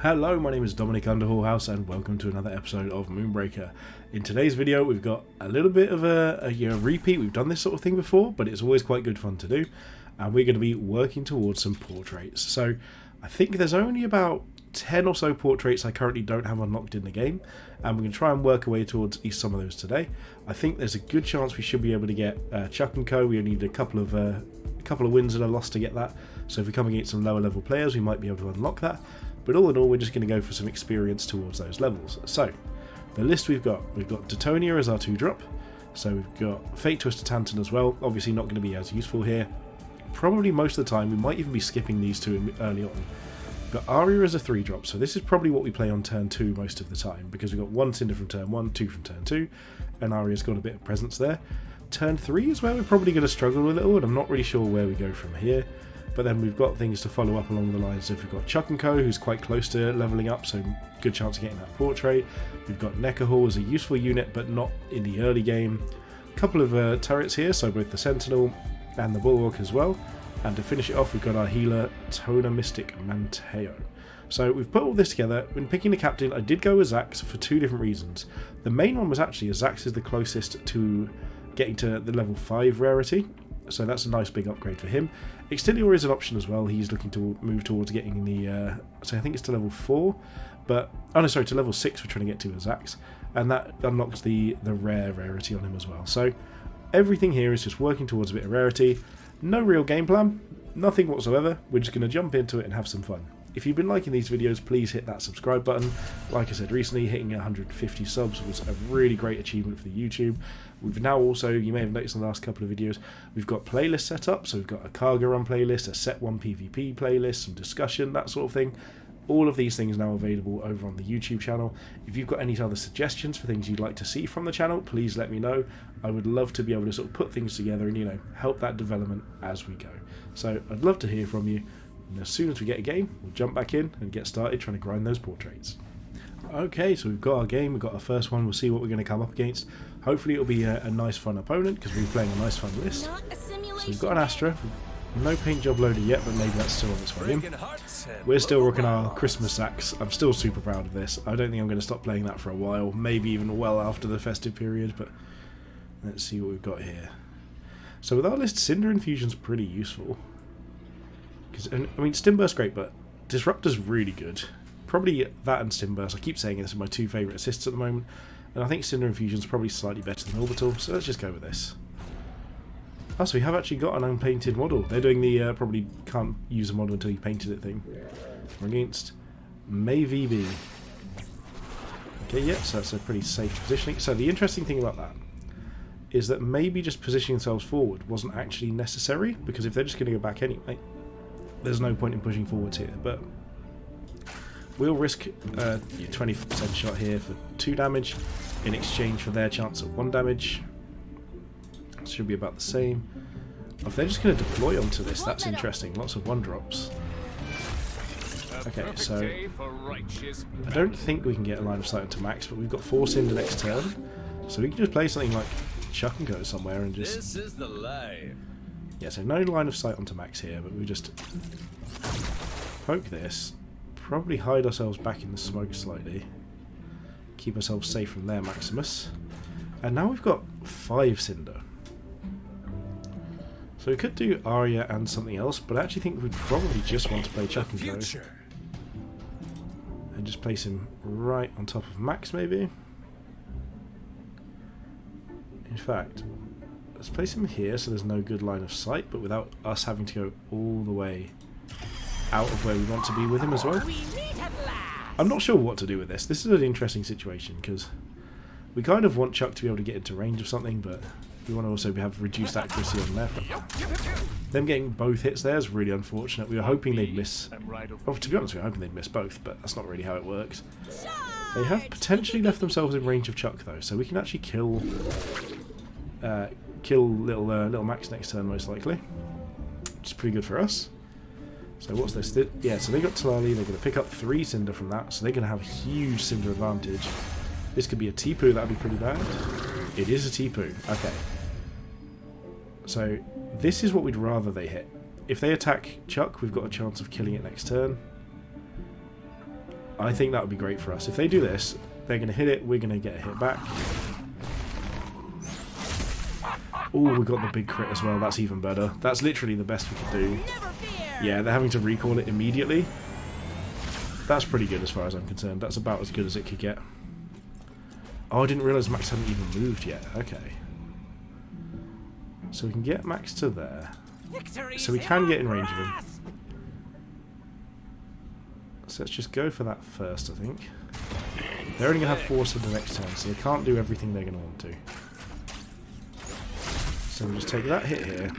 Hello, my name is Dominic Underhallhouse and welcome to another episode of Moonbreaker. In today's video we've got a little bit of a repeat. We've done this sort of thing before, but it's always quite good fun to do. And we're going to be working towards some portraits. So I think there's only about 10 or so portraits I currently don't have unlocked in the game. And we're going to try and work our way towards some of those today. I think there's a good chance we should be able to get Chuck & Co. We only need a couple of wins and a loss to get that. So if we come against some lower level players we might be able to unlock that. But all in all, we're just going to go for some experience towards those levels. So, the list we've got Detonia as our 2-drop. So we've got Fatetwister Tantun as well. Obviously not going to be as useful here. Probably most of the time, we might even be skipping these two early on. We've got Aria as a 3-drop. So this is probably what we play on turn 2 most of the time. Because we've got 1 Cinder from turn 1, 2 from turn 2. And Aria's got a bit of presence there. Turn 3 is where we're probably going to struggle a little. And I'm not really sure where we go from here. But then we've got things to follow up along the lines of we've got Chuck & Co, who's quite close to levelling up, so good chance of getting that portrait. We've got Necahual as a useful unit, but not in the early game. A couple of turrets here, so both the Sentinel and the Bulwark as well. And to finish it off, we've got our healer, Tona Mystic Manteo. So we've put all this together. When picking the captain, I did go with Zax for 2 different reasons. The main one was actually Zax is the closest to getting to the level 5 rarity. So that's a nice big upgrade for him. Exterior is an option as well. He's looking to move towards getting the... so I think it's to level 4. But... oh no, sorry, to level 6 we're trying to get to with Zax. And that unlocks the rarity on him as well. So everything here is just working towards a bit of rarity. No real game plan. Nothing whatsoever. We're just going to jump into it and have some fun. If you've been liking these videos, please hit that subscribe button. Like I said recently, hitting 150 subs was a really great achievement for the YouTube. We've now also, you may have noticed in the last couple of videos, we've got playlists set up. So we've got a Cargo Run playlist, a Set 1 PvP playlist, some discussion, that sort of thing. All of these things now available over on the YouTube channel. If you've got any other suggestions for things you'd like to see from the channel, please let me know. I would love to be able to sort of put things together and, you know, help that development as we go. So I'd love to hear from you. And as soon as we get a game, we'll jump back in and get started trying to grind those portraits. Okay, so we've got our game, we've got our first one, we'll see what we're going to come up against. Hopefully it'll be a nice fun opponent, because we're playing a nice fun list. So we've got an Astra, no paint job loaded yet, but maybe that's still on its way in. We're still rocking our Christmas axe. I'm still super proud of this. I don't think I'm going to stop playing that for a while, maybe even well after the festive period, but let's see what we've got here. So with our list, Cinder Infusion's pretty useful. I mean, Stimburst's great, but Disruptor's really good. Probably that and Stimburst. I keep saying this are my 2 favourite assists at the moment. And I think Cinder Infusion's probably slightly better than Orbital, so let's just go with this. Oh, so we have actually got an unpainted model. They're doing the probably can't use a model until you painted it thing. We're against May VB. Okay, yeah, so that's a pretty safe positioning. So the interesting thing about that is that maybe just positioning themselves forward wasn't actually necessary, because if they're just going to go back anyway, there's no point in pushing forwards here, but we'll risk a 20% shot here for 2 damage in exchange for their chance at 1 damage. Should be about the same. If they're just going to deploy onto this, that's interesting. Lots of 1-drops. Okay, so I don't think we can get a line of sight onto Max, but we've got 4 Cinder next turn, so we can just play something like Chuck & Co somewhere and just... This is the life. Yeah, so no line of sight onto Max here, but we just poke this, probably hide ourselves back in the smoke slightly, keep ourselves safe from their Maximus, and now we've got 5 Cinder. So we could do Aria and something else, but I actually think we'd probably just want to play Chuck & Co. And just place him right on top of Max, maybe. In fact, let's place him here so there's no good line of sight, but without us having to go all the way out of where we want to be with him as well. I'm not sure what to do with this. This is an interesting situation, because we kind of want Chuck to be able to get into range of something, but we want to also have reduced accuracy on there. Them getting both hits there is really unfortunate. We were hoping they'd miss... well, to be honest, we were hoping they'd miss both, but that's not really how it works. They have potentially left themselves in range of Chuck, though, so we can actually kill little Max next turn, most likely, which is pretty good for us. So what's this? Yeah, so they got Talali, they're going to pick up 3 Cinder from that, so they're going to have a huge Cinder advantage. This could be a Tipu, that would be pretty bad. It is a Tipu, okay. So this is what we'd rather they hit. If they attack Chuck, we've got a chance of killing it next turn. I think that would be great for us. If they do this, they're going to hit it, we're going to get a hit back. Oh, we got the big crit as well. That's even better. That's literally the best we could do. Yeah, they're having to recall it immediately. That's pretty good as far as I'm concerned. That's about as good as it could get. Oh, I didn't realise Max hadn't even moved yet. Okay. So we can get Max to there. So we can get in range of him. So let's just go for that first, I think. They're only going to have force in the next turn, so they can't do everything they're going to want to. So we'll just take that hit here.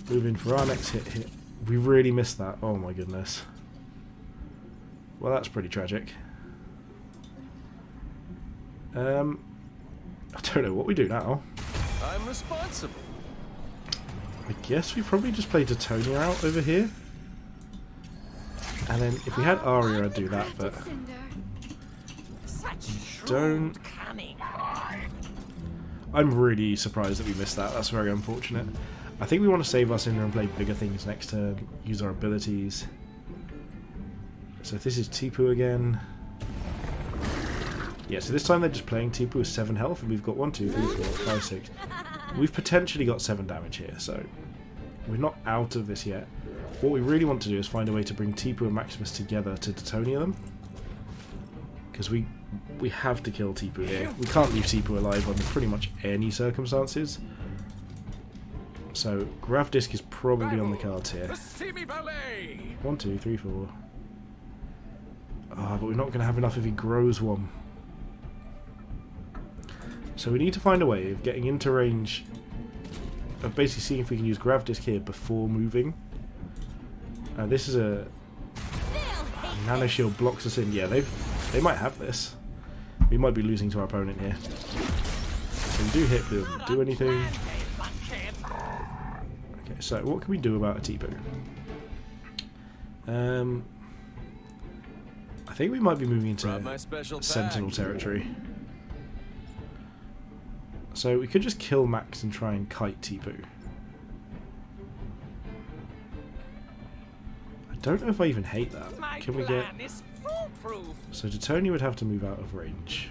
Move in for our next hit. We really missed that. Oh my goodness. Well, that's pretty tragic. I don't know what we do now. I'm responsible. I guess we probably just play Detonia out over here. And then if we had Aria, I'd do that, but don't. I'm really surprised that we missed that. That's very unfortunate. I think we want to save our Cinder and play bigger things next turn, use our abilities. So if this is Tipu again. Yeah, so this time they're just playing Tipu with 7 health, and we've got 1, 2, 3, 4, 5, 6. We've potentially got 7 damage here, so we're not out of this yet. What we really want to do is find a way to bring Tipu and Maximus together to Detonia them. Because we have to kill Tipu here. We can't leave Tipu alive under pretty much any circumstances. So Grav Disc is probably on the cards here. 1, 2, 3, 4. Ah, but we're not going to have enough if he grows one. So we need to find a way of getting into range, of basically seeing if we can use Grav Disc here before moving. This is a Nano Shield blocks us in. Yeah, they might have this. We might be losing to our opponent here. So we do hit, but it doesn't do anything. Okay, so what can we do about a Tipu? I think we might be moving into Sentinel territory. So we could just kill Max and try and kite Tipu. I don't know if I even hate that. Can we get... So Detonia would have to move out of range.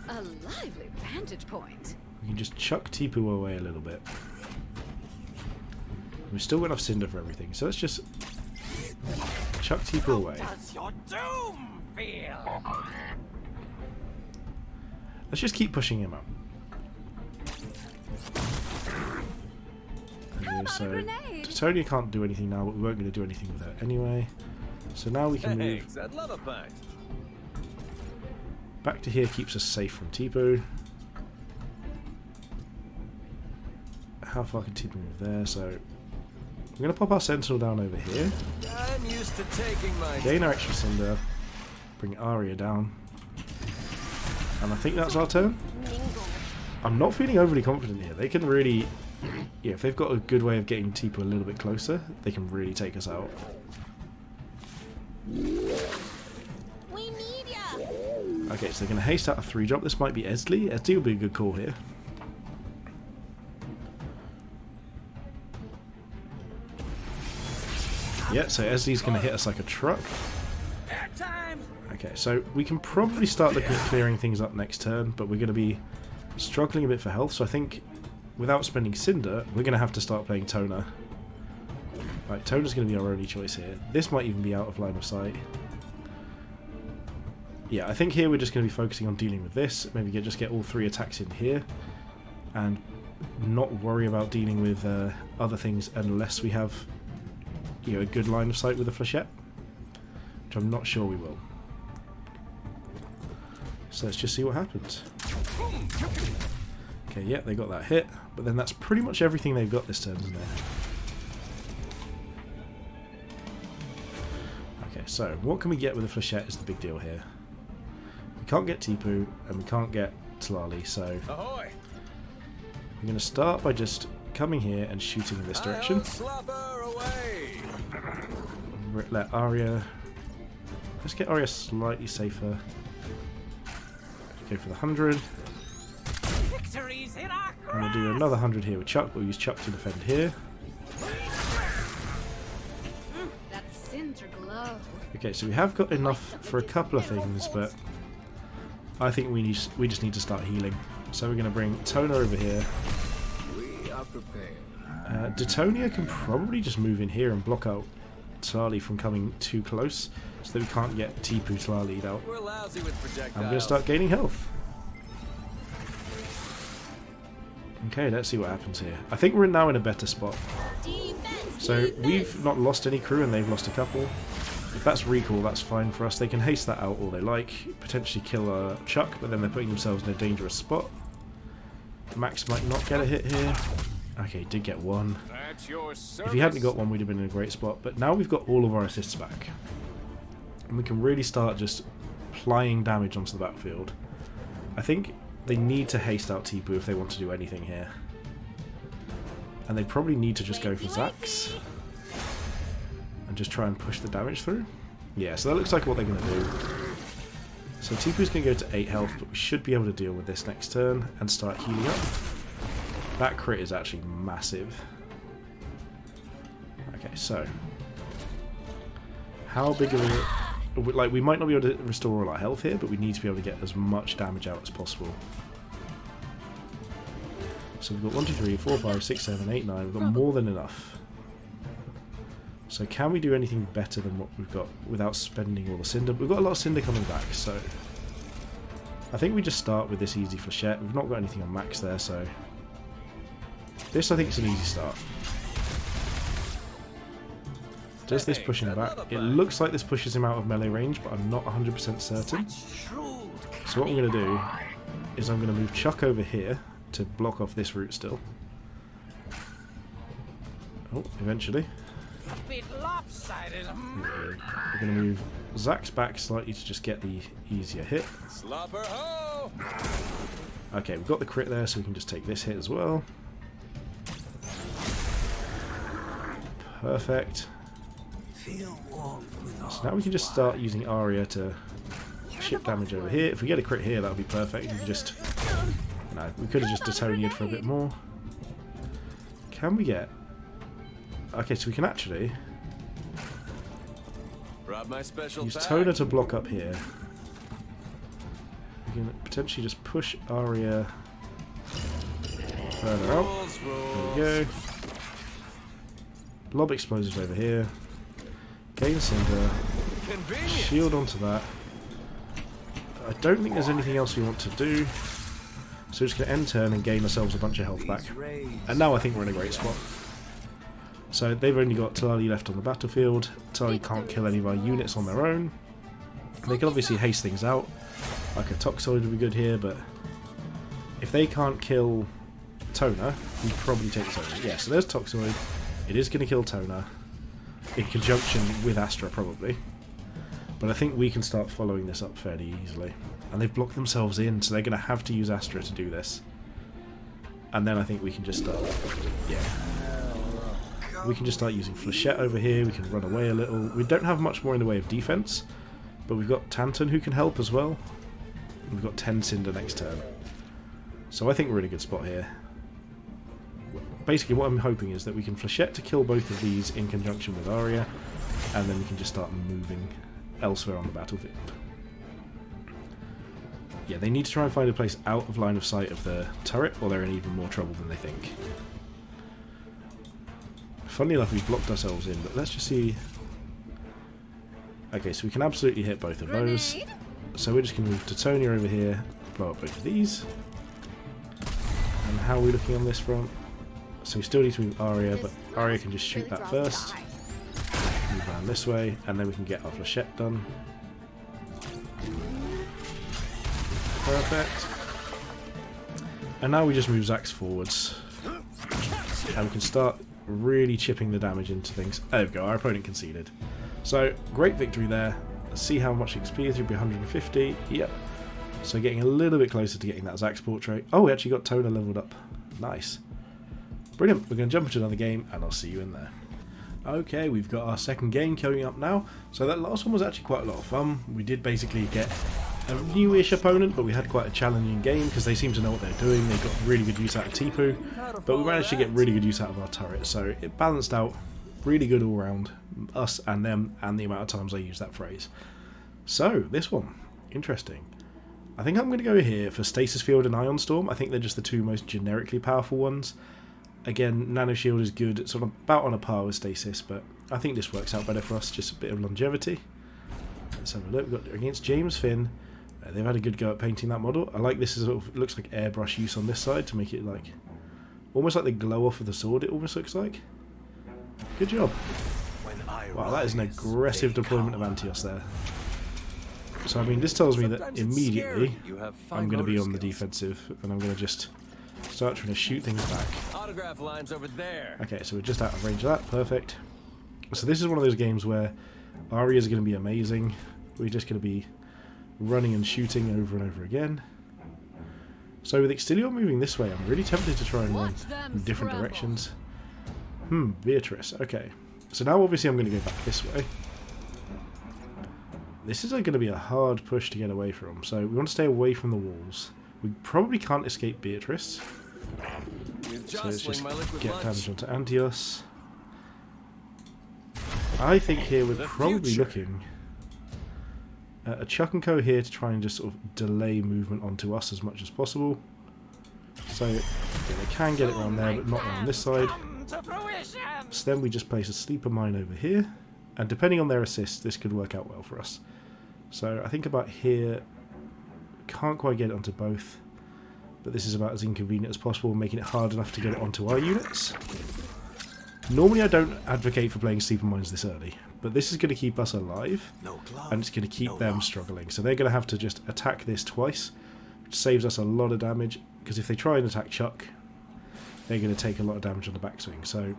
A lively vantage point. We can just chuck Tipu away a little bit. We've still got enough Cinder for everything, so let's just chuck Tipu away. Let's just keep pushing him up. So Detonia can't do anything now, but we weren't going to do anything with her anyway. So now we can move back to here, keeps us safe from Tipu. How far can Tipu move there? So we're going to pop our Sentinel down over here. I'm used to taking my Gain our extra Cinder. Bring Aria down. And I think that's our turn. I'm not feeling overly confident here. They can really... Yeah, if they've got a good way of getting Tipu a little bit closer, they can really take us out. We need ya. Okay, so they're going to haste out a 3-drop. This might be Esli. Esli will be a good call here. Yeah, so Esli's going to hit us like a truck. Okay, so we can probably start looking at clearing things up next turn, but we're going to be struggling a bit for health, so I think without spending Cinder, we're going to have to start playing Tona. Right, Tona's going to be our only choice here. This might even be out of line of sight. Yeah, I think here we're just going to be focusing on dealing with this. Maybe just get all 3 attacks in here. And not worry about dealing with other things unless we have a good line of sight with a Flechette. Which I'm not sure we will. So let's just see what happens. Okay, yeah, they got that hit. But then that's pretty much everything they've got this turn, isn't it? Okay, so what can we get with a Flechette is the big deal here. We can't get Tipu, and we can't get Tlali, so we're going to start by just coming here and shooting in this direction. Let Aria... Let's get Aria slightly safer. Go for the 100. And we'll do another 100 here with Chuck. We'll use Chuck to defend here. winter glow. Okay, so we have got enough for a couple of things, but I think we just need to start healing. So we're going to bring Tona over here. We are prepared. Detonia can probably just move in here and block out Tlali from coming too close, so that we can't get Tipu Tlali'd out. We're lousy with projectiles. I'm going to start gaining health. Okay, let's see what happens here. I think we're now in a better spot. So we've not lost any crew and they've lost a couple. If that's recall, that's fine for us. They can haste that out all they like, potentially kill Chuck, but then they're putting themselves in a dangerous spot. Max might not get a hit here. Okay, did get one. If he hadn't got one, we'd have been in a great spot. But now we've got all of our assists back. And we can really start just applying damage onto the battlefield. I think they need to haste out Tipu if they want to do anything here. And they probably need to just go for Zax. And just try and push the damage through. Yeah, so that looks like what they're going to do. So Tipu's going to go to 8 health, but we should be able to deal with this next turn and start healing up. That crit is actually massive. Okay, so how big of a... Like, we might not be able to restore all our health here, but we need to be able to get as much damage out as possible. So we've got 1, 2, 3, 4, 5, 6, 7, 8, 9. We've got more than enough. So can we do anything better than what we've got without spending all the Cinder? We've got a lot of Cinder coming back, so I think we just start with this easy Flechette. We've not got anything on max there, so this I think is an easy start. Does this push him back? It looks like this pushes him out of melee range, but I'm not 100% certain. So what I'm going to do is I'm going to move Chuck over here to block off this route still. Oh, eventually. We're going to move Zax back slightly to just get the easier hit. Okay, we've got the crit there, so we can just take this hit as well. Perfect. So now we can just start using Aria to ship damage over here. If we get a crit here, that would be perfect. We can just... No, we could have just Detonia'd for a bit more. Can we get... Okay, so we can actually use Tona to block up here. We can potentially just push Aria further out. There we go. Lob explosives over here. Gain Cinder. Shield onto that. I don't think there's anything else we want to do. So we're just going to end turn and gain ourselves a bunch of health back. And now I think we're in a great spot. So they've only got Tlali left on the battlefield. Tlali can't kill any of our units on their own. They can obviously haste things out. Like a Toxoid would be good here, but if they can't kill Tona, we probably take Tona. Yeah, so there's Toxoid. It is going to kill Tona. In conjunction with Astra, probably. But I think we can start following this up fairly easily. And they've blocked themselves in, so they're going to have to use Astra to do this. And then I think we can just start... Yeah. We can just start using Flechette over here. We can run away a little. We don't have much more in the way of defense. But we've got Tantun who can help as well. And we've got 10 Cinder next turn. So I think we're in a good spot here. Basically what I'm hoping is that we can Flechette to kill both of these in conjunction with Aria. And then we can just start moving elsewhere on the battlefield. Yeah, they need to try and find a place out of line of sight of the turret, or they're in even more trouble than they think. Funnily enough, we've blocked ourselves in, but let's just see... Okay, so we can absolutely hit both of those. So we're just going to move Detonia over here, blow up both of these. And how are we looking on this front? So we still need to move Aria, but Aria can just shoot that first. Move around this way, and then we can get our Flechette done. Perfect. And now we just move Zax forwards. And we can start really chipping the damage into things. There we go, our opponent conceded. So, great victory there. Let's see how much XP is. It'll be 150. Yep. So getting a little bit closer to getting that Zax portrait. Oh, we actually got Tona leveled up. Nice. Brilliant. We're going to jump into another game, and I'll see you in there. Okay, we've got our second game coming up now. So that last one was actually quite a lot of fun. We did basically get a newish opponent, but we had quite a challenging game because they seem to know what they're doing. They got really good use out of Tipu, but we managed to get really good use out of our turret, so it balanced out really good all round, us and them, and the amount of times I use that phrase. So, this one, interesting. I think I'm going to go here for Stasis Field and Ion Storm. I think they're just the two most generically powerful ones. Again, Nano Shield is good, it's sort of about on a par with Stasis, but I think this works out better for us, just a bit of longevity. Let's have a look. We've got against James Finn. They've had a good go at painting that model. I like this, as sort of, it looks like airbrush use on this side to make it like almost like the glow off of the sword, it almost looks like. Good job. Wow, that is an aggressive deployment of Antios there. So I mean, this tells me that immediately I'm going to be on the defensive, and I'm going to just start trying to shoot things back. Autograph lines over there. Okay, so we're just out of range of that. Perfect. So this is one of those games where Aria is going to be amazing. We're just going to be running and shooting over and over again. So with Extilior moving this way, I'm really tempted to try and run in different directions. Beatrice. Okay. So now obviously I'm going to go back this way. This is going to be a hard push to get away from, so we want to stay away from the walls. We probably can't escape Beatrice. So let's just get damage onto Antios. I think here we're probably looking at a Chuck and Co here to try and just sort of delay movement onto us as much as possible. So yeah, they can get it around there, but not around this side. So then we just place a sleeper mine over here, and depending on their assist, this could work out well for us. So I think about here, can't quite get it onto both, but this is about as inconvenient as possible, making it hard enough to get it onto our units. Normally I don't advocate for playing sleeper mines this early, but this is going to keep us alive, and it's going to keep them struggling. So they're going to have to just attack this twice, which saves us a lot of damage, because if they try and attack Chuck, they're going to take a lot of damage on the backswing. So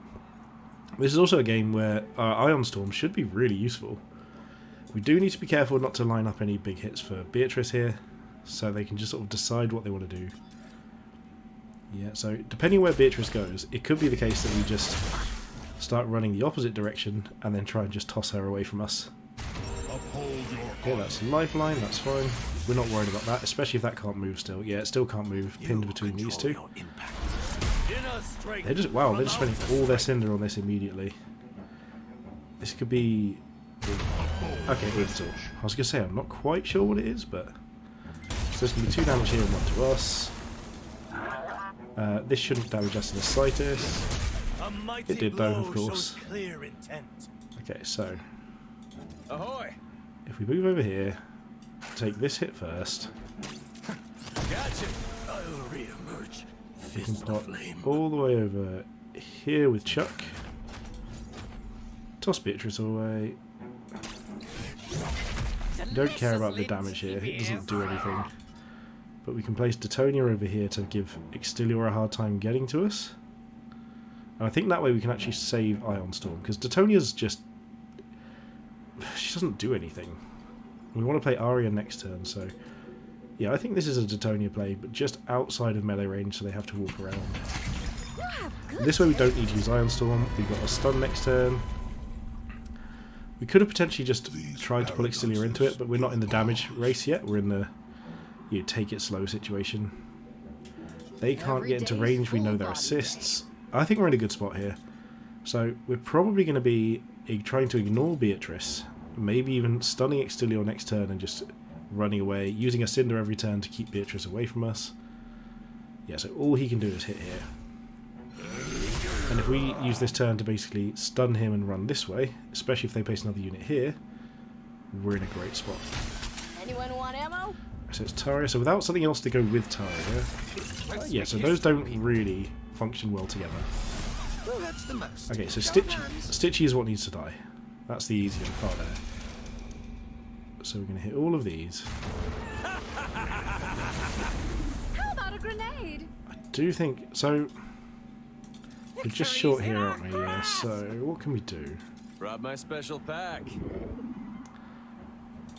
this is also a game where our Ion Storm should be really useful. We do need to be careful not to line up any big hits for Beatrice here, so they can just sort of decide what they want to do. Yeah, so depending where Beatrice goes, it could be the case that we just start running the opposite direction and then try and just toss her away from us. Okay, that's a lifeline, that's fine. We're not worried about that, especially if that can't move still. Yeah, it still can't move, pinned between these two. They're just, wow, they're just spending all their cinder on this immediately. This could be... Okay, it's all. I was going to say, I'm not quite sure what it is, but... So there's going to be 2 damage here and 1 to us. This shouldn't damage us in the slightest. It did though, of course. Okay, so... Ahoy! If we move over here, take this hit first. Gotcha. I'll re-emerge. We can pop all the way over here with Chuck. Toss Beatrice away. Don't care about the damage here, it doesn't do anything. But we can place Detonia over here to give Extilior a hard time getting to us. And I think that way we can actually save Ion Storm, because Detonia's just... she doesn't do anything. We want to play Aria next turn, so... yeah, I think this is a Detonia play, but just outside of melee range, so they have to walk around. This way we don't need to use Ion Storm, we've got a stun next turn. We could have potentially just tried to pull Extilior into it, but we're not in the damage race yet, we're in the take it slow situation. They can't get into range, we know their assists. I think we're in a good spot here. So we're probably going to be trying to ignore Beatrice, maybe even stunning Extilior next turn and just running away, using a Cinder every turn to keep Beatrice away from us. Yeah, so all he can do is hit here. And if we use this turn to basically stun him and run this way, especially if they place another unit here, we're in a great spot. Anyone want ammo? So it's Taria, so without something else to go with Taria, yeah, so those don't really function well together. Okay, so Stitchy is what needs to die. That's the easier part there. So we're going to hit all of these. How about a grenade? I do think... so... we're just short here, aren't we? Yeah, so what can we do? Brought my special pack.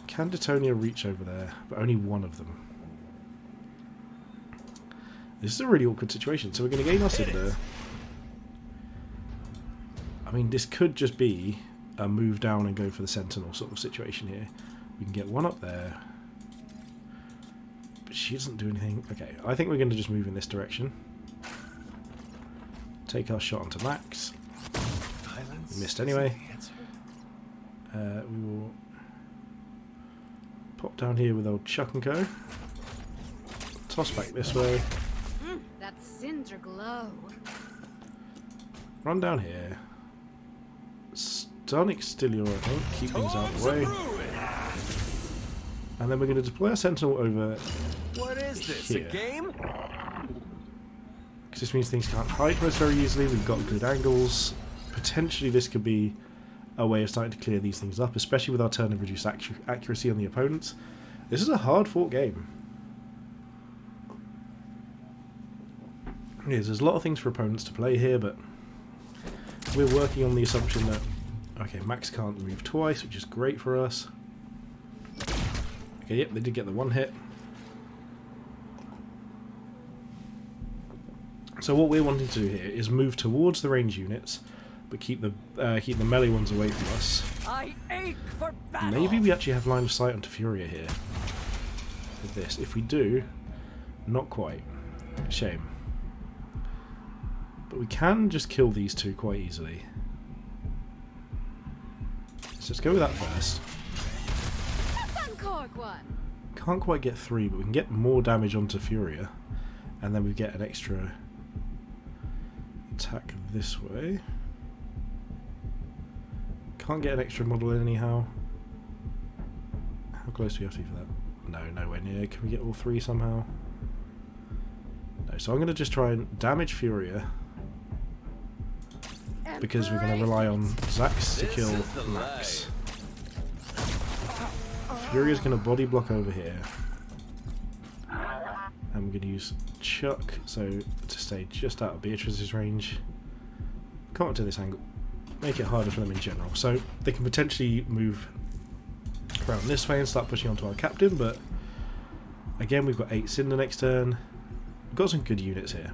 Can Detonia reach over there? But only one of them. This is a really awkward situation. So we're going to gain our Cinder. I mean, this could just be a move down and go for the Sentinel sort of situation here. We can get one up there. But she doesn't do anything. Okay, I think we're going to just move in this direction. Take our shot onto Max. missed anyway. We will pop down here with old Chuck and Co. Toss back this way. That cinder glow. Run down here. Stun Extilior, I think. Keep things out of the way. And then we're going to deploy our Sentinel over What is this? here. A game? Because this means things can't hide from us very easily. We've got good angles. Potentially this could be a way of starting to clear these things up, especially with our turn of reduced accuracy on the opponents. This is a hard-fought game. Yes, there's a lot of things for opponents to play here, but we're working on the assumption that, okay, Max can't move twice, which is great for us. Okay, yep, they did get the one hit. So what we're wanting to do here is move towards the range units, but keep the melee ones away from us. I ache for battle. Maybe we actually have line of sight onto Furia here with this. If we do, not quite. Shame. But we can just kill these two quite easily. So let's go with that first. Uncork one. Can't quite get 3, but we can get more damage onto Furia. And then we get an extra attack this way. Can't get an extra model in anyhow. How close do we have to be for that? No, nowhere near. Can we get all 3 somehow? No, so I'm going to just try and damage Furia. Because we're going to rely on Zax to kill Max. Furia's going to body block over here. And we're going to use Chuck so to stay just out of Beatrice's range. Come up to this angle. Make it harder for them in general. So they can potentially move around this way and start pushing onto our captain, but again we've got 8 Cinder next turn. We've got some good units here.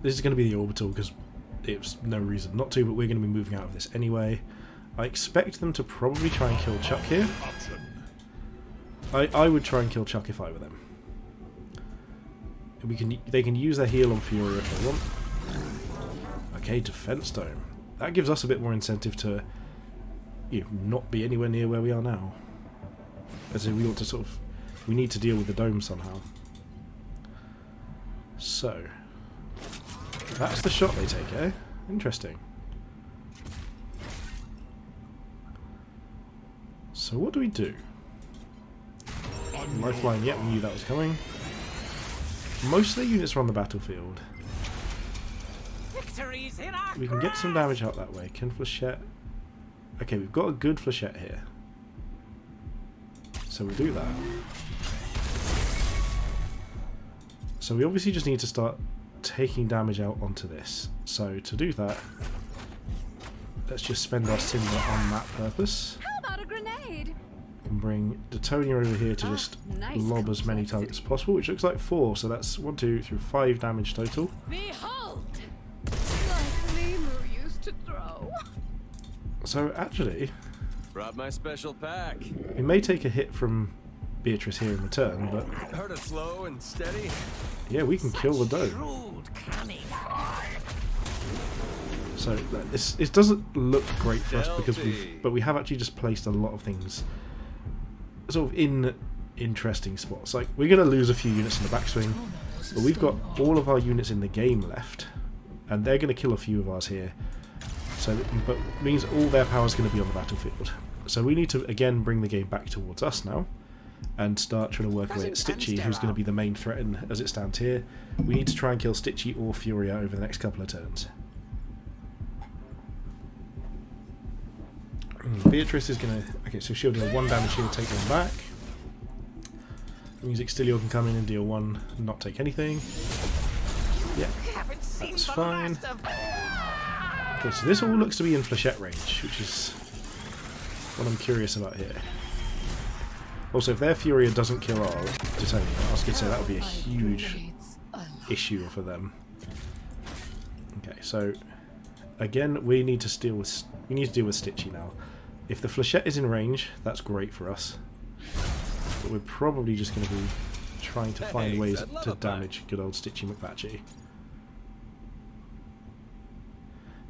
This is going to be the orbital because it's no reason not to, but we're going to be moving out of this anyway. I expect them to probably try and kill Chuck here. I would try and kill Chuck if I were them. They can use their heal on Furia if they want. Okay, Defense Dome. That gives us a bit more incentive to not be anywhere near where we are now. As in we ought to we need to deal with the dome somehow. So that's the shot they take, eh? Interesting. So what do we do? Lifeline, yep, we knew that was coming. Most of the units are on the battlefield. We can get some damage out that way. Can Flechette... Okay, we've got a good Flechette here. So we'll do that. So we obviously just need to start taking damage out onto this. So to do that, let's just spend our Cinder on that purpose. How about a grenade? And bring Detonia over here to just nice lob as many targets as possible, which looks like 4, so that's 1, 2, 3, 5 damage total. Behold! Like Lemur used to throw. So actually, Brought my special pack. we may take a hit from Beatrice here in return, but Heard it slow and steady. yeah, we can kill the dome. Shrewd, cunning. So it doesn't look great for us because we have actually just placed a lot of things sort of in interesting spots. Like we're going to lose a few units in the backswing, but we've got all of our units in the game left, and they're going to kill a few of ours here. So, but it means all their power is going to be on the battlefield. So we need to again bring the game back towards us now, and start trying to work away at Stitchy, who's going to be the main threat as it stands here. We need to try and kill Stitchy or Furia over the next couple of turns. Beatrice is going to... Okay, so she'll deal 1 damage, she'll take 1 back. That means Extilior can come in and deal 1 and not take anything. Yeah, that's fine. Okay, so this all looks to be in Flechette range, which is what I'm curious about here. Also, if their Furia doesn't kill our Detonia, I was going to say that would be a huge issue for them. Okay, so again, we need to deal with Stitchy now. If the Flechette is in range, that's great for us. But we're probably just going to be trying to find ways to damage good old Stitchy McPatchy.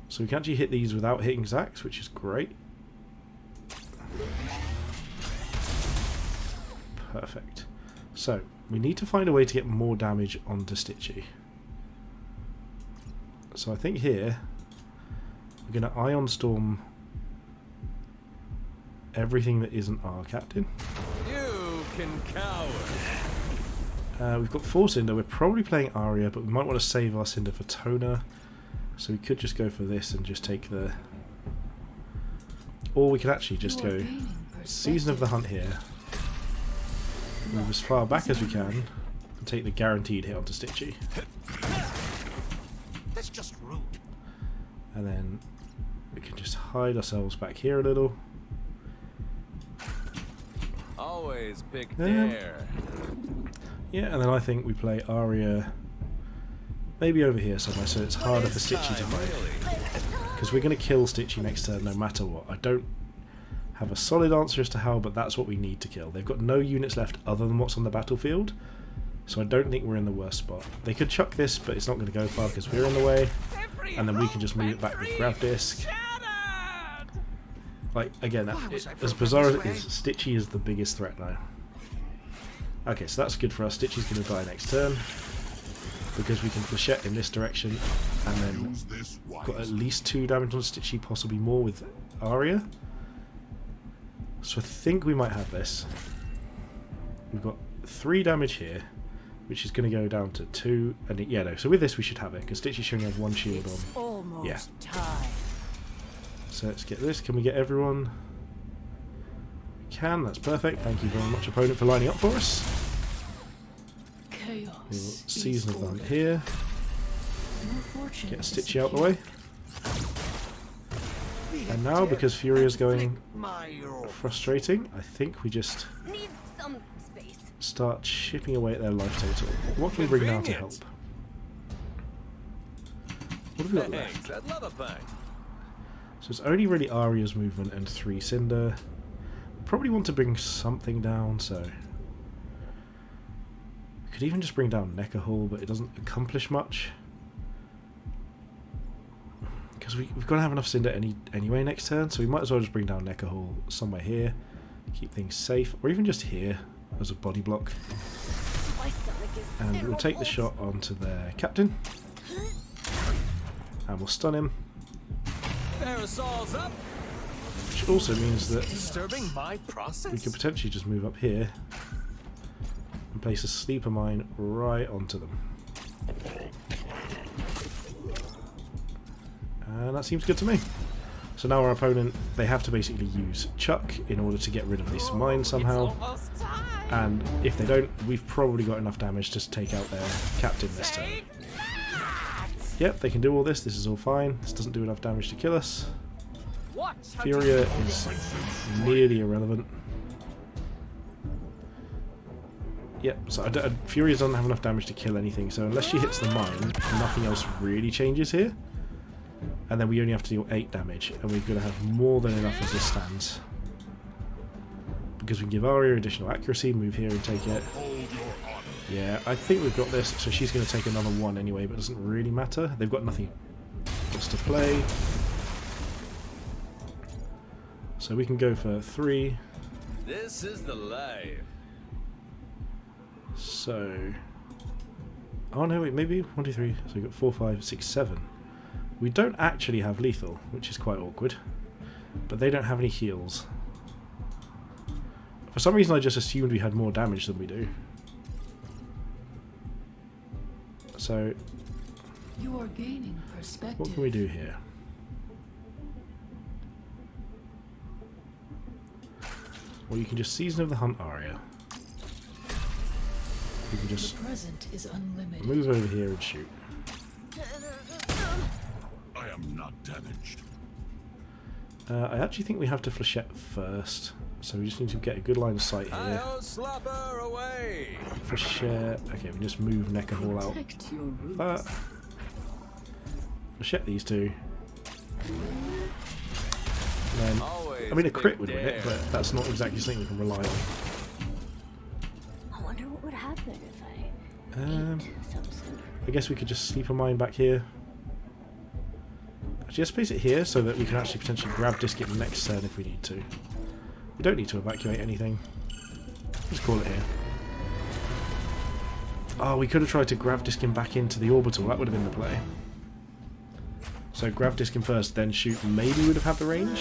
So we can actually hit these without hitting Zax, which is great. Perfect. So, we need to find a way to get more damage onto Stitchy. So I think here, we're going to Ion Storm everything that isn't our captain. You can cower. We've got 4 Cinder. We're probably playing Aria, but we might want to save our Cinder for Tona. So we could just go for this and just take the... Or we could actually just go Season of the Hunt here. Move as far back as we can and take the guaranteed hit onto Stitchy. That's just rude. And then we can just hide ourselves back here a little. Always pick dare. Yeah, and then I think we play Aria maybe over here somewhere so it's harder for Stitchy to hide. Because we're going to kill Stitchy next turn no matter what. I don't have a solid answer as to how, but that's what we need to kill. They've got no units left other than what's on the battlefield, so I don't think we're in the worst spot. They could chuck this, but it's not going to go far because we're in the way, and then we can just move it back with Grav Disc. Like, again, as bizarre as it is, Stitchy is the biggest threat now. Okay, so that's good for us. Stitchy's going to die next turn, because we can Flechette in this direction, and then got at least 2 damage on Stitchy, possibly more with Aria. So I think we might have this. We've got 3 damage here, which is going to go down to 2. And yeah, no. So with this we should have it, because Stitchy should only have 1 shield on. Almost Yeah. time. So let's get this. Can we get everyone? We can. That's perfect. Thank you very much, opponent, for lining up for us. Chaos. We'll Season of the Hunt here. Get Stitchy out the way. And now, because Furia's going frustrating, I think we just Need some space. start chipping away at their life total. What can we bring now to help? What have we got left? Thanks, I'd love a pint. So it's only really Aria's movement and 3 Cinder. We probably want to bring something down, so... We could even just bring down Necahual, but it doesn't accomplish much. Because we've got to have enough Cinder anyway next turn, so we might as well just bring down Necahual somewhere here. Keep things safe, or even just here as a body block. My stomach is And we'll take the shot onto their captain. And we'll stun him. Parasol's up. Which also means that Disturbing my process. we could potentially just move up here and place a sleeper mine right onto them. And that seems good to me. So now our opponent, they have to basically use Chuck in order to get rid of this mine somehow. And if they don't, we've probably got enough damage to take out their captain this turn. Yep, they can do all this. This is all fine. This doesn't do enough damage to kill us. Furia is nearly irrelevant. Yep, so Furia doesn't have enough damage to kill anything, so unless she hits the mine, nothing else really changes here. And then we only have to deal 8 damage, and we're going to have more than enough as this stands. Because we can give Aria additional accuracy, move here and take it. Yeah, I think we've got this, so she's going to take another 1 anyway, but it doesn't really matter. They've got nothing else to play. So we can go for 3. This is the life. So... Oh no, wait, maybe 1, 2, 3. So we've got 4, 5, 6, 7. We don't actually have lethal, which is quite awkward. But they don't have any heals. For some reason I just assumed we had more damage than we do. So, You are gaining perspective. what can we do here? Well, you can just Season of the Hunt Aria. You can just The present is unlimited. move over here and shoot. I am not damaged. I actually think we have to Flechette first, so we just need to get a good line of sight here. Hi-ho, slapper, away. Flechette. Okay, we just move Necahual out. Protect your roots. Flechette these 2. And then, Always I mean, a crit pick would win it, dare. but that's not exactly something we can rely on. I wonder what would happen if I Um, ate something. I guess we could just sleep a mine back here. Just place it here so that we can actually potentially grab disc it next turn if we need to. We don't need to evacuate anything. Just call it here. Oh, we could have tried to grav disc him back into the orbital. That would have been the play. So grav disc him first, then shoot. Maybe we'd have had the range.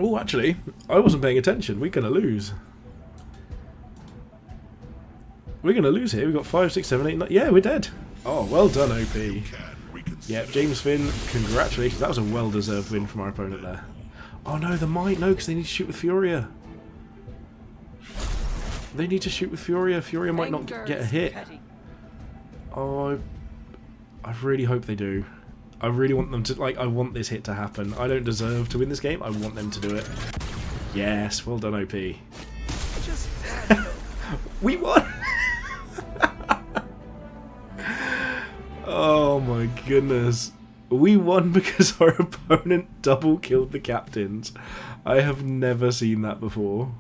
Oh, actually, I wasn't paying attention. We're going to lose. We're going to lose here. We've got 5, 6, 7, 8, 9. Yeah, we're dead. Oh, well done, OP. Yeah, James Finn, congratulations. That was a well-deserved win from our opponent there. Oh no, they might. No, because they need to shoot with Furia. They need to shoot with Furia. Furia might not get a hit. Oh, I really hope they do. I really want them to, like, I want this hit to happen. I don't deserve to win this game. I want them to do it. Yes, well done, OP. We won! Oh my goodness. We won because our opponent double killed the captains. I have never seen that before.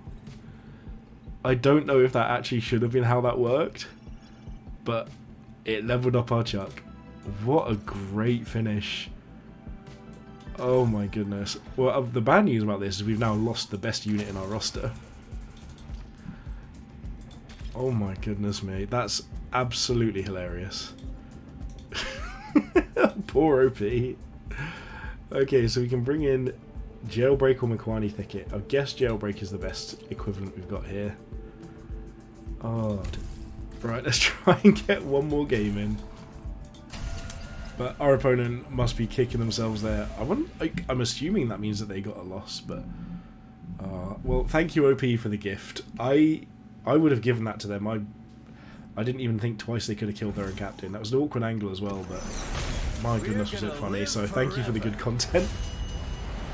I don't know if that actually should have been how that worked, but it leveled up our Chuck. What a great finish. Oh my goodness. Well, the bad news about this is we've now lost the best unit in our roster. Oh my goodness me. That's absolutely hilarious. Poor OP. Okay, so we can bring in Jailbreak or Mekwani Thicket. I guess Jailbreak is the best equivalent we've got here. Oh, right, let's try and get one more game in. But our opponent must be kicking themselves there. I'm assuming that means that they got a loss, but... well, thank you, OP, for the gift. I would have given that to them. I didn't even think twice they could have killed their own captain. That was an awkward angle as well, but... My goodness, was it funny. So thank you for the good content.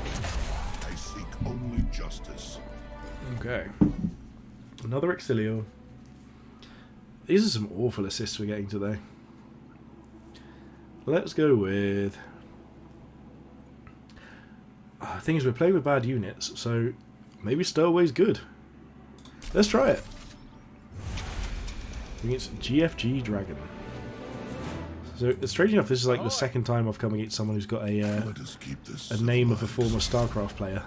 I seek only justice. Okay. Another Exilio. These are some awful assists we're getting today. Let's go with... The thing is, we're playing with bad units, so maybe Stowaway's good. Let's try it. I think it's GFG Dragon. So, strangely enough, this is like the second time I've come against someone who's got a name of a former StarCraft player.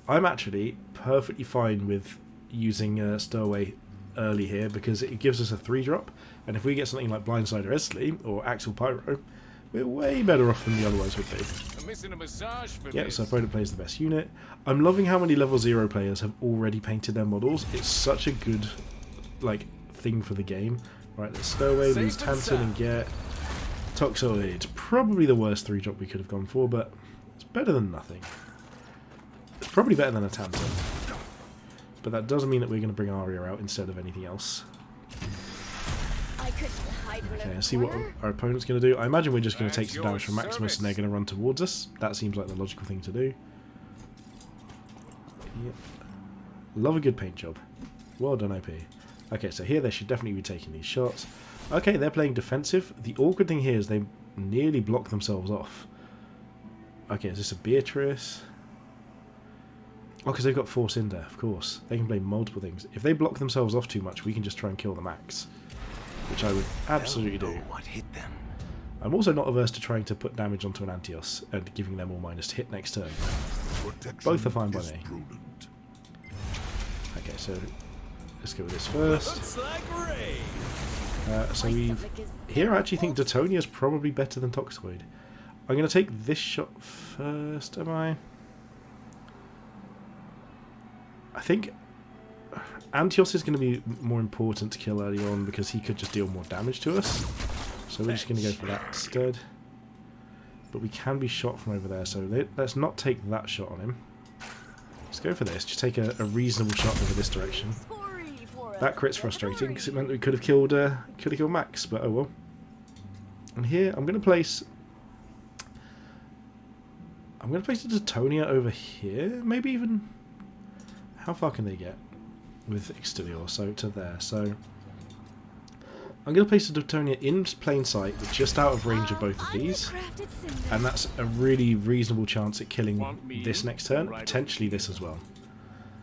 I'm actually perfectly fine with using Stowaway early here because it gives us a 3-drop, and if we get something like Blindsider Esley or Axel Pyro, we're way better off than the otherwise would be. I'm missing a massage for Yeah, this. so opponent plays the best unit. I'm loving how many level 0 players have already painted their models. It's such a good thing for the game. Right, let's Stowaway, lose Tantun and get Toxoid. Probably the worst 3-drop we could have gone for, but it's better than nothing. It's probably better than a Tantun. But that doesn't mean that we're going to bring Aria out instead of anything else. Okay, let's see what our opponent's going to do. I imagine we're just going to take some damage from Maximus and they're going to run towards us. That seems like the logical thing to do. Yep. Love a good paint job. Well done, OP. Okay, so here they should definitely be taking these shots. Okay, they're playing defensive. The awkward thing here is they nearly block themselves off. Okay, is this a Beatrice? Oh, because they've got Force in there, of course. They can play multiple things. If they block themselves off too much, we can just try and kill the max. Which I would absolutely do. What hit them? I'm also not averse to trying to put damage onto an Antios and giving them all minus to hit next turn. Both are fine by me. Okay, so let's go with this first. Looks like rain. So here I actually think Detonia is probably better than Toxoid. I'm going to take this shot first, am I? I think Antios is going to be more important to kill early on because he could just deal more damage to us. So we're just going to go for that instead. But we can be shot from over there, so let's not take that shot on him. Let's go for this. Just take a reasonable shot over this direction. That crit's frustrating because it meant that we could have killed Max, but oh well. And here I'm going to place a Detonia over here. Maybe even, how far can they get with Exterior? So to there. So I'm going to place a Detonia in plain sight, but just out of range of both of these, and that's a really reasonable chance at killing this next turn, potentially this as well.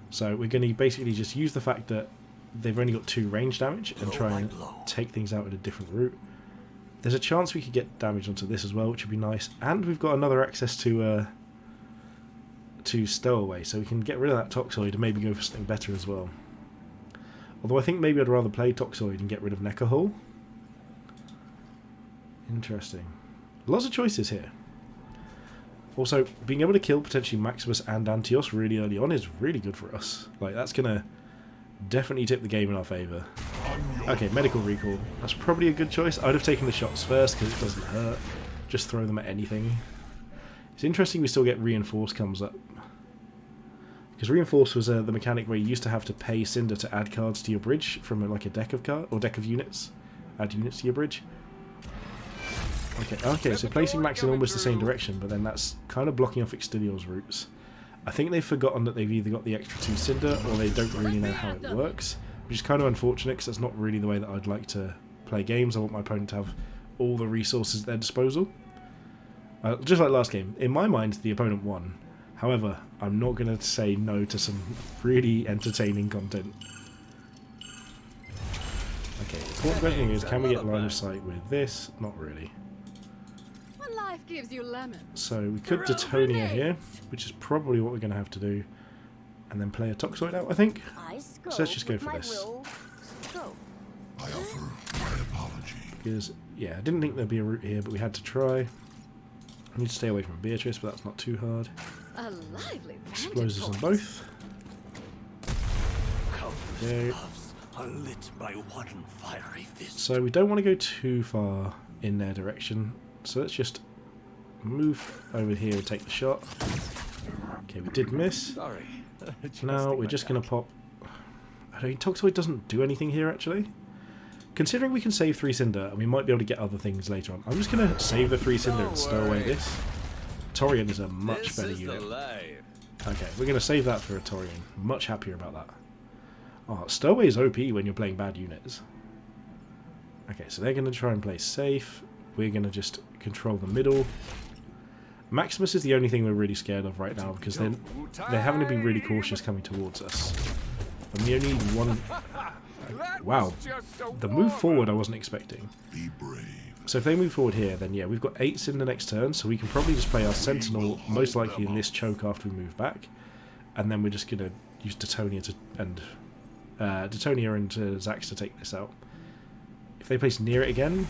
So we're going to basically just use the fact that they've only got 2 range damage and try and take things out at a different route. There's a chance we could get damage onto this as well, which would be nice. And we've got another access to Stowaway, so we can get rid of that Toxoid and maybe go for something better as well. Although I think maybe I'd rather play Toxoid and get rid of Necahual. Interesting. Lots of choices here. Also, being able to kill potentially Maximus and Antios really early on is really good for us. Like, that's going to definitely tip the game in our favour. Okay, medical recall. That's probably a good choice. I'd have taken the shots first because it doesn't hurt. Just throw them at anything. It's interesting we still get reinforce comes up. Because reinforce was the mechanic where you used to have to pay Cinder to add cards to your bridge from like a deck of cards or deck of units. Add units to your bridge. Okay, so placing Max in almost the same direction, but then that's kind of blocking off Extilior's routes. I think they've forgotten that they've either got the extra 2 Cinder or they don't really know how it works, which is kind of unfortunate because that's not really the way that I'd like to play games. I want my opponent to have all the resources at their disposal. Just like last game, in my mind the opponent won. However, I'm not going to say no to some really entertaining content. Okay, the important question is, can we get line of sight with this? Not really. When life gives you lemons. So we could Detonia here, which is probably what we're going to have to do. And then play a Toxoid out, I think. So let's just go for this. I offer my apology. Because, yeah, I didn't think there'd be a route here, but we had to try. I need to stay away from Beatrice, but that's not too hard. A lively Explosives on both. There. Are lit by one fiery fist. So we don't want to go too far in their direction. So let's just move over here and take the shot. Okay, we did miss. Sorry. Now we're just going to pop... I mean, Toxoid doesn't do anything here, actually. Considering we can save 3 Cinder, and we might be able to get other things later on, I'm just going to save the 3 Cinder and stow away this. Torian is a much better unit. Okay, we're going to save that for a Torian. Much happier about that. Oh, Stowaway is OP when you're playing bad units. Okay, so they're going to try and play safe. We're going to just control the middle. Maximus is the only thing we're really scared of right now because they're having to be really cautious coming towards us. And we only need one... Wow, the move forward I wasn't expecting. Be brave. So if they move forward here, then yeah, we've got 8 Cinder next turn, so we can probably just play our Sentinel, most likely in this choke after we move back. And then we're just going to use Detonia and Zax to take this out. If they place near it again,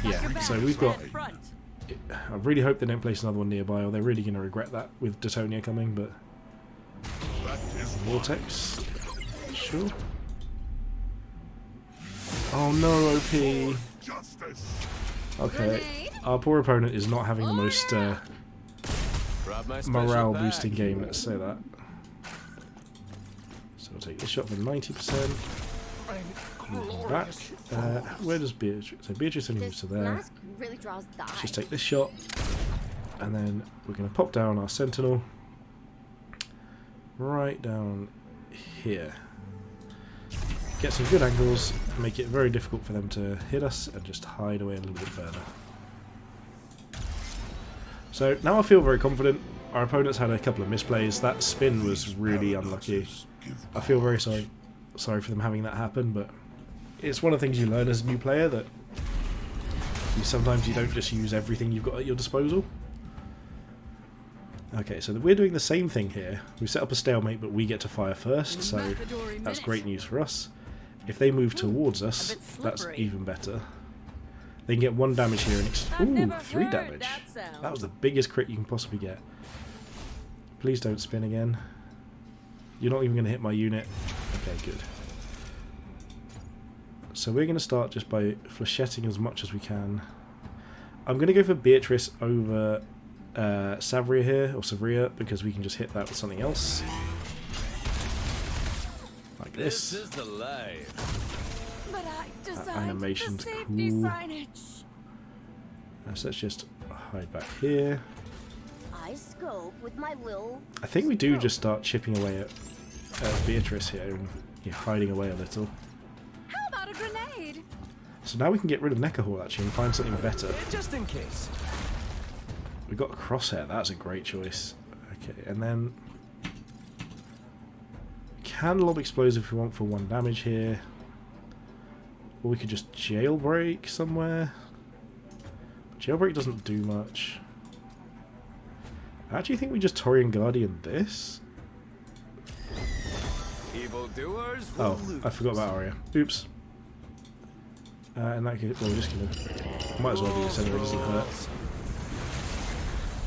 yeah, so we've got... I really hope they don't place another one nearby, or they're really going to regret that with Detonia coming, but... Vortex? Sure. Oh no, OP! Okay, our poor opponent is not having the most morale boosting game, let's say that. So we'll take this shot for 90%. Move back. Where does Beatrice? So Beatrice only moves to there. Let's just take this shot. And then we're going to pop down our Sentinel. Right down here. Get some good angles, make it very difficult for them to hit us, and just hide away a little bit further. So now I feel very confident. Our opponents had a couple of misplays. That spin was really unlucky. I feel very sorry for them having that happen, but it's one of the things you learn as a new player, that sometimes you don't just use everything you've got at your disposal. Okay, so we're doing the same thing here. We set up a stalemate, but we get to fire first, so that's great news for us. If they move towards us, that's even better. They can get 1 damage here and... Ooh, 3 damage. That was the biggest crit you can possibly get. Please don't spin again. You're not even going to hit my unit. Okay, good. So we're going to start just by flechetting as much as we can. I'm going to go for Beatrice over Savria here, or Savria, because we can just hit that with something else. Like this. This is the life. But I That designed animation's the safety cool. signage. So let's just hide back here. I scope with my little... I think we do just start chipping away at Beatrice here and hiding away a little. How about a grenade? So now we can get rid of Necahual actually and find something better. Just in case. We've got a crosshair, that's a great choice. Okay, and then can lob explosive if we want for 1 damage here. Or we could just jailbreak somewhere. Jailbreak doesn't do much. I actually think we just Torian Guardian this. Evildoers. Oh, I forgot about Aria. Oops. In that case, well, we're just gonna... Might as well do this anyway, it doesn't hurt.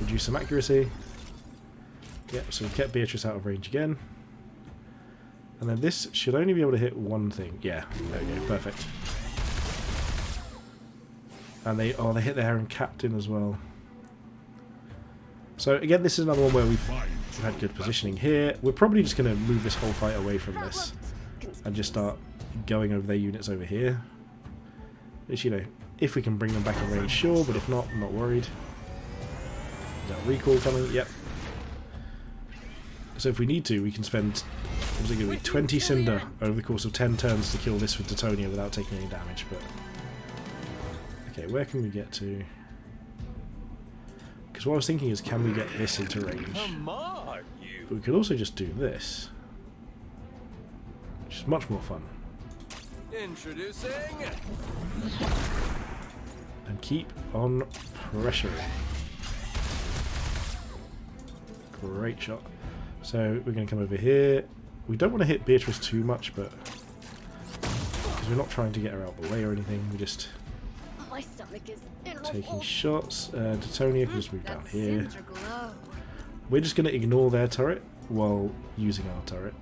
Reduce some accuracy. Yep, so we've kept Beatrice out of range again. And then this should only be able to hit one thing. Yeah, there we go, perfect. And they hit the Heron Captain as well. So again, this is another one where we've had good positioning here. We're probably just going to move this whole fight away from this and just start going over their units over here. Which, you know, if we can bring them back in range, sure, but if not, I'm not worried. Is that recall coming? Yep. So if we need to, we can spend, what's it going to be, 20 Cinder over the course of 10 turns to kill this with Detonia without taking any damage. But okay, where can we get to? Because what I was thinking is, can we get this into range? Come on, you. But we could also just do this, which is much more fun. Introducing. And keep on pressuring. Great shot. So we're going to come over here. We don't want to hit Beatrice too much, but because we're not trying to get her out of the way or anything, we're just My stomach is taking shots. Detonia can just move down here. Cinder glow. We're just going to ignore their turret while using our turret.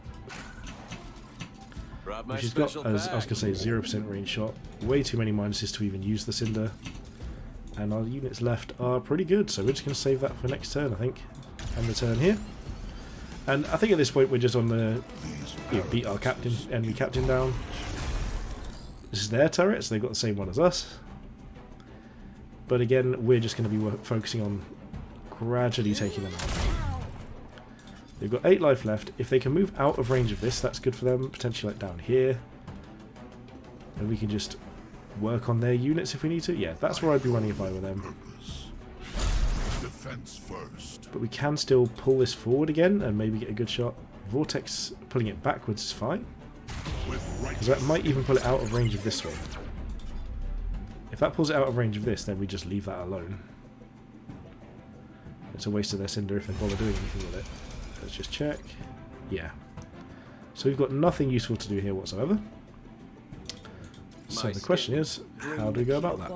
Brought my She's got, special as I was bag. going to say, 0% range shot. Way too many minuses to even use the Cinder. And our units left are pretty good, so we're just going to save that for next turn, I think. And the turn here. And I think at this point we're just on the... beat our captain, enemy captain down. This is their turret, so they've got the same one as us. But again, we're just going to be focusing on gradually taking them out. They've got 8 life left. If they can move out of range of this, that's good for them. Potentially like down here. And we can just work on their units if we need to. Yeah, that's where I'd be running if I were them. Defense first. But we can still pull this forward again and maybe get a good shot. Vortex pulling it backwards is fine. Because that might even pull it out of range of this one. If that pulls it out of range of this, then we just leave that alone. It's a waste of their Cinder if they bother doing anything with it. Let's just check. Yeah. So we've got nothing useful to do here whatsoever. So the question is, how do we go about that?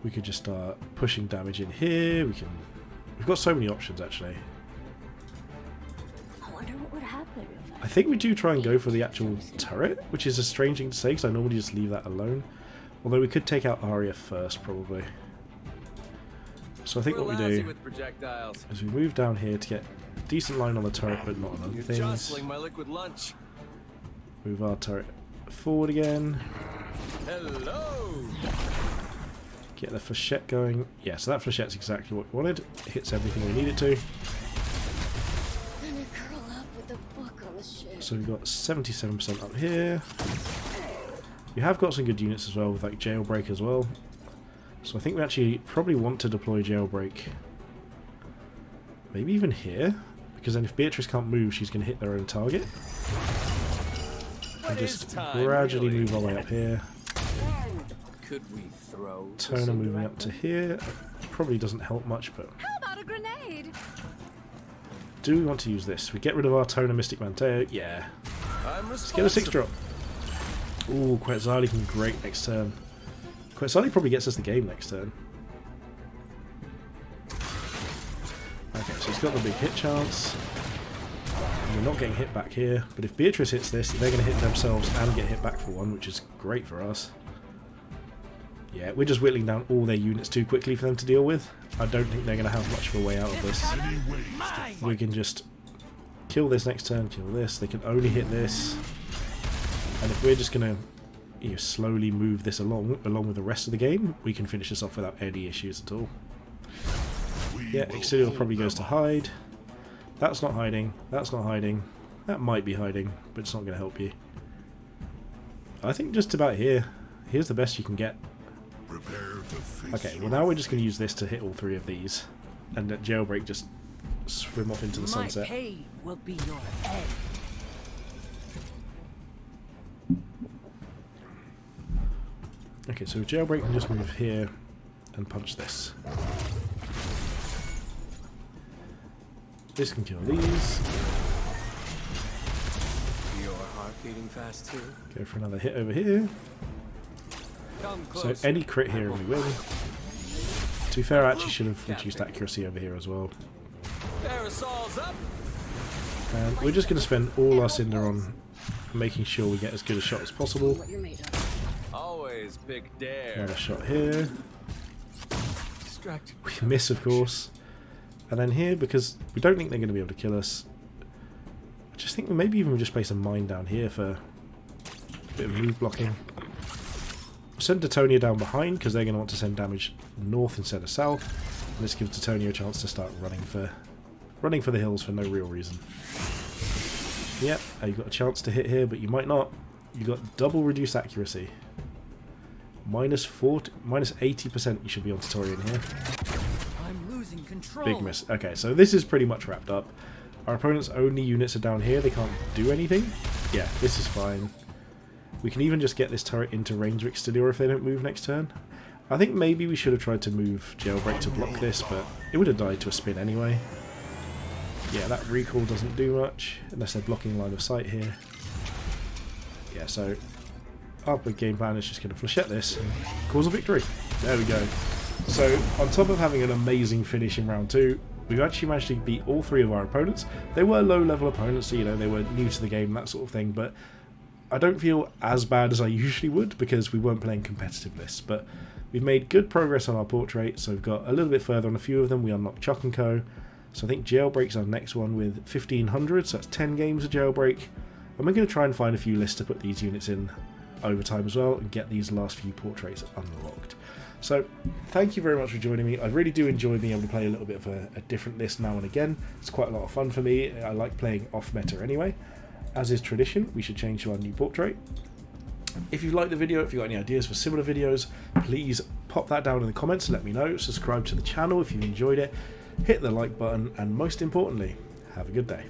We could just start pushing damage in here. We've got so many options actually. I wonder what would happen if I think we do try and go for the actual turret, which is a strange thing to say because I normally just leave that alone. Although we could take out Aria first probably. So I think what we do with projectiles. is we move down here to get a decent line on the turret but not on other You're things. jostling my liquid lunch. Move our turret forward again. Hello. Get the flechette going. Yeah, so that flechette's exactly what we wanted. It hits everything we need it to. Then I curl up with a book on the ship. So we've got 77% up here. We have got some good units as well with like Jailbreak as well. So I think we actually probably want to deploy Jailbreak. Maybe even here. Because then if Beatrice can't move, she's going to hit their own target. And just gradually move our way up here. Could we throw? Tona moving up to here. Probably doesn't help much, but... How about a grenade? Do we want to use this? We get rid of our Tona Mystic Manteo. Yeah. Let's get a 6-drop. Ooh, Quetzali can be great next turn. Quetzali probably gets us the game next turn. Okay, so he's got the big hit chance. And we're not getting hit back here. But if Beatrice hits this, they're going to hit themselves and get hit back for one, which is great for us. Yeah, we're just whittling down all their units too quickly for them to deal with. I don't think they're going to have much of a way out of this. We can just kill this next turn, kill this. They can only hit this. And if we're just going to slowly move this along with the rest of the game, we can finish this off without any issues at all. Yeah, Exilial probably goes to hide. That's not hiding. That's not hiding. That might be hiding, but it's not going to help you. I think just about here. Here's the best you can get. Okay, well now we're just going to use this to hit all 3 of these. And let Jailbreak just swim off into the sunset. My pay will be your end. Okay, so Jailbreak can just move here and punch this. This can kill these. Your heart beating fast too. Go for another hit over here. Come So closer. any crit here and we win. To be fair, I actually should have reduced accuracy over here as well. Parasol's up. And we're just going to spend all our Cinder on making sure we get as good a shot as possible. What you're made of. Always big dare. Another shot here. Distracted. We miss, of course. And then here, because we don't think they're going to be able to kill us, I just think we maybe even just place a mine down here for a bit of move blocking. Send Detonia down behind because they're going to want to send damage north instead of south. And this gives Detonia a chance to start running for the hills for no real reason. Yep, you've got a chance to hit here, but you might not. You've got double reduced accuracy. Minus 80% you should be on Detonia here. I'm losing control. Big miss. Okay, so this is pretty much wrapped up. Our opponent's only units are down here. They can't do anything. Yeah, this is fine. We can even just get this turret into range of Exterior if they don't move next turn. I think maybe we should have tried to move Jailbreak to block this, but it would have died to a spin anyway. Yeah, that recall doesn't do much, unless they're blocking line of sight here. Yeah, so our big game plan is just going to flechette this and cause a victory. There we go. So, on top of having an amazing finish in round 2, we've actually managed to beat all 3 of our opponents. They were low-level opponents, so, you know, they were new to the game, that sort of thing, but I don't feel as bad as I usually would because we weren't playing competitive lists. But we've made good progress on our portrait, so we've got a little bit further on a few of them. We unlocked Chuck & Co. So I think Jailbreak's our next one with 1500, so that's 10 games of Jailbreak. And we're going to try and find a few lists to put these units in over time as well and get these last few portraits unlocked. So thank you very much for joining me. I really do enjoy being able to play a little bit of a different list now and again. It's quite a lot of fun for me. I like playing off meta anyway. As is tradition, we should change to our new portrait. If you've liked the video, if you've got any ideas for similar videos, please pop that down in the comments and let me know. Subscribe to the channel if you've enjoyed it. Hit the like button, and most importantly, have a good day.